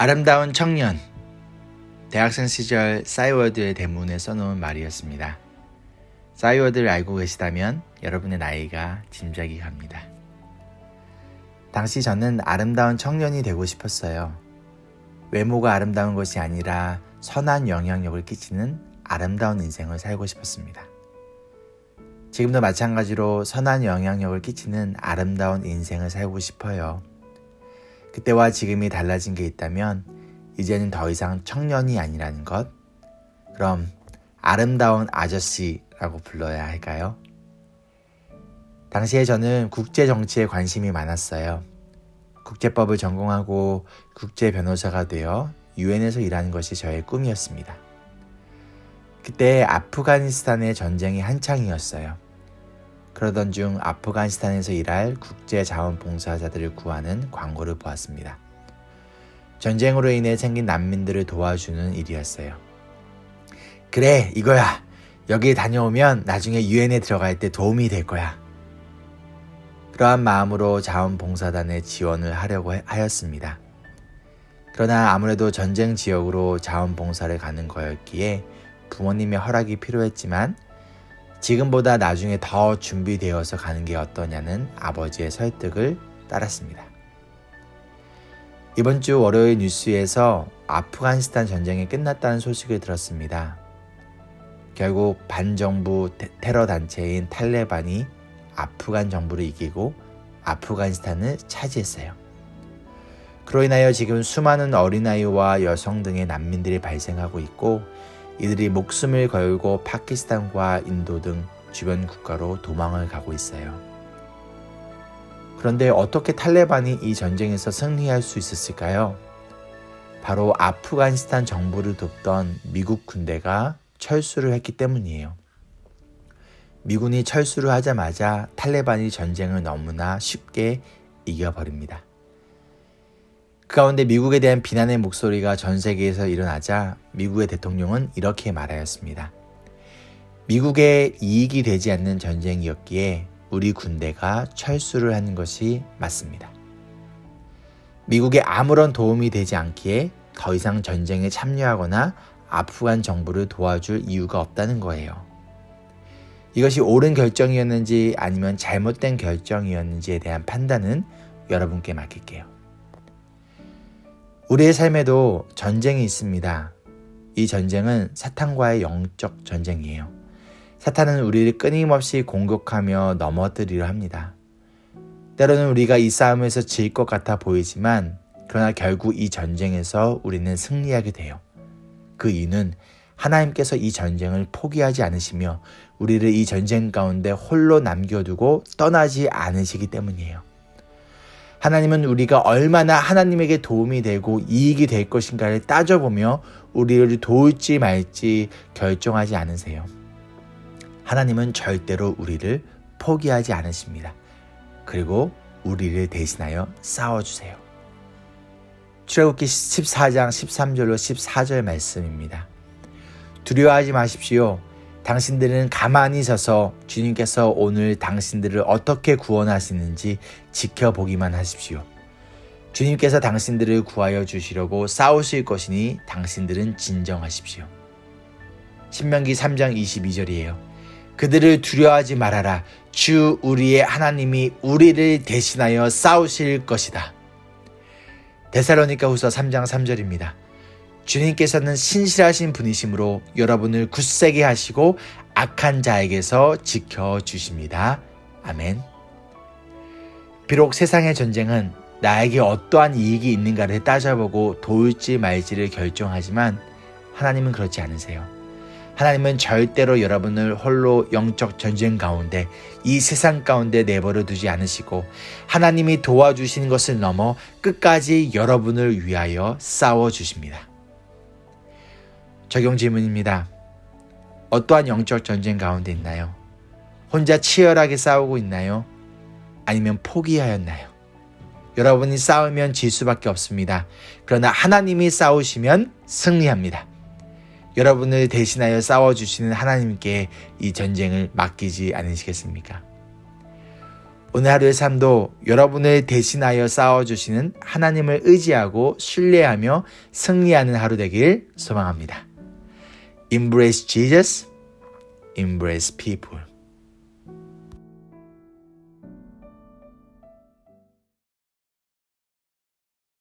아름다운 청년. 대학생 시절 싸이월드의 대문에 써놓은 말이었습니다. 싸이월드를 알고 계시다면 여러분의 나이가 짐작이 갑니다. 당시 저는 아름다운 청년이 되고 싶었어요. 외모가 아름다운 것이 아니라 선한 영향력을 끼치는 아름다운 인생을 살고 싶었습니다. 지금도 마찬가지로 선한 영향력을 끼치는 아름다운 인생을 살고 싶어요. 그때와 지금이 달라진 게 있다면 이제는 더 이상 청년이 아니라는 것. 그럼 아름다운 아저씨라고 불러야 할까요? 당시에 저는 국제 정치에 관심이 많았어요. 국제법을 전공하고 국제 변호사가 되어 유엔에서 일하는 것이 저의 꿈이었습니다. 그때 아프가니스탄의 전쟁이 한창이었어요. 그러던 중 아프가니스탄에서 일할 국제자원봉사자들을 구하는 광고를 보았습니다. 전쟁으로 인해 생긴 난민들을 도와주는 일이었어요. 그래, 이거야. 여기 다녀오면 나중에 유엔에 들어갈 때 도움이 될 거야. 그러한 마음으로 자원봉사단에 지원을 하려고 하였습니다. 그러나 아무래도 전쟁 지역으로 자원봉사를 가는 거였기에 부모님의 허락이 필요했지만 지금보다 나중에 더 준비되어서 가는 게 어떠냐는 아버지의 설득을 따랐습니다. 이번 주 월요일 뉴스에서 아프가니스탄 전쟁이 끝났다는 소식을 들었습니다. 결국 반정부 테러 단체인 탈레반이 아프간 정부를 이기고 아프가니스탄을 차지했어요. 그로 인하여 지금 수많은 어린아이와 여성 등의 난민들이 발생하고 있고 이들이 목숨을 걸고 파키스탄과 인도 등 주변 국가로 도망을 가고 있어요. 그런데 어떻게 탈레반이 이 전쟁에서 승리할 수 있었을까요? 바로 아프가니스탄 정부를 돕던 미국 군대가 철수를 했기 때문이에요. 미군이 철수를 하자마자 탈레반이 전쟁을 너무나 쉽게 이겨버립니다. 그 가운데 미국에 대한 비난의 목소리가 전 세계에서 일어나자 미국의 대통령은 이렇게 말하였습니다. 미국의 이익이 되지 않는 전쟁이었기에 우리 군대가 철수를 하는 것이 맞습니다. 미국에 아무런 도움이 되지 않기에 더 이상 전쟁에 참여하거나 아프간 정부를 도와줄 이유가 없다는 거예요. 이것이 옳은 결정이었는지 아니면 잘못된 결정이었는지에 대한 판단은 여러분께 맡길게요. 우리의 삶에도 전쟁이 있습니다. 이 전쟁은 사탄과의 영적 전쟁이에요. 사탄은 우리를 끊임없이 공격하며 넘어뜨리려 합니다. 때로는 우리가 이 싸움에서 질 것 같아 보이지만 그러나 결국 이 전쟁에서 우리는 승리하게 돼요. 그 이유는 하나님께서 이 전쟁을 포기하지 않으시며 우리를 이 전쟁 가운데 홀로 남겨두고 떠나지 않으시기 때문이에요. 하나님은 우리가 얼마나 하나님에게 도움이 되고 이익이 될 것인가를 따져보며 우리를 도울지 말지 결정하지 않으세요. 하나님은 절대로 우리를 포기하지 않으십니다. 그리고 우리를 대신하여 싸워주세요. 출애굽기 14장 13절로 14절 말씀입니다. 두려워하지 마십시오. 당신들은 가만히 서서 주님께서 오늘 당신들을 어떻게 구원하시는지 지켜보기만 하십시오. 주님께서 당신들을 구하여 주시려고 싸우실 것이니 당신들은 진정하십시오. 신명기 3장 22절이에요. 그들을 두려워하지 말아라. 주 우리의 하나님이 우리를 대신하여 싸우실 것이다. 데살로니가후서 3장 3절입니다. 주님께서는 신실하신 분이시므로 여러분을 굳세게 하시고 악한 자에게서 지켜주십니다. 아멘. 비록 세상의 전쟁은 나에게 어떠한 이익이 있는가를 따져보고 도울지 말지를 결정하지만 하나님은 그렇지 않으세요. 하나님은 절대로 여러분을 홀로 영적 전쟁 가운데 이 세상 가운데 내버려 두지 않으시고 하나님이 도와주시는 것을 넘어 끝까지 여러분을 위하여 싸워주십니다. 적용 질문입니다. 어떠한 영적 전쟁 가운데 있나요? 혼자 치열하게 싸우고 있나요? 아니면 포기하였나요? 여러분이 싸우면 질 수밖에 없습니다. 그러나 하나님이 싸우시면 승리합니다. 여러분을 대신하여 싸워주시는 하나님께 이 전쟁을 맡기지 않으시겠습니까? 오늘 하루의 삶도 여러분을 대신하여 싸워주시는 하나님을 의지하고 신뢰하며 승리하는 하루 되길 소망합니다. Embrace Jesus, embrace people.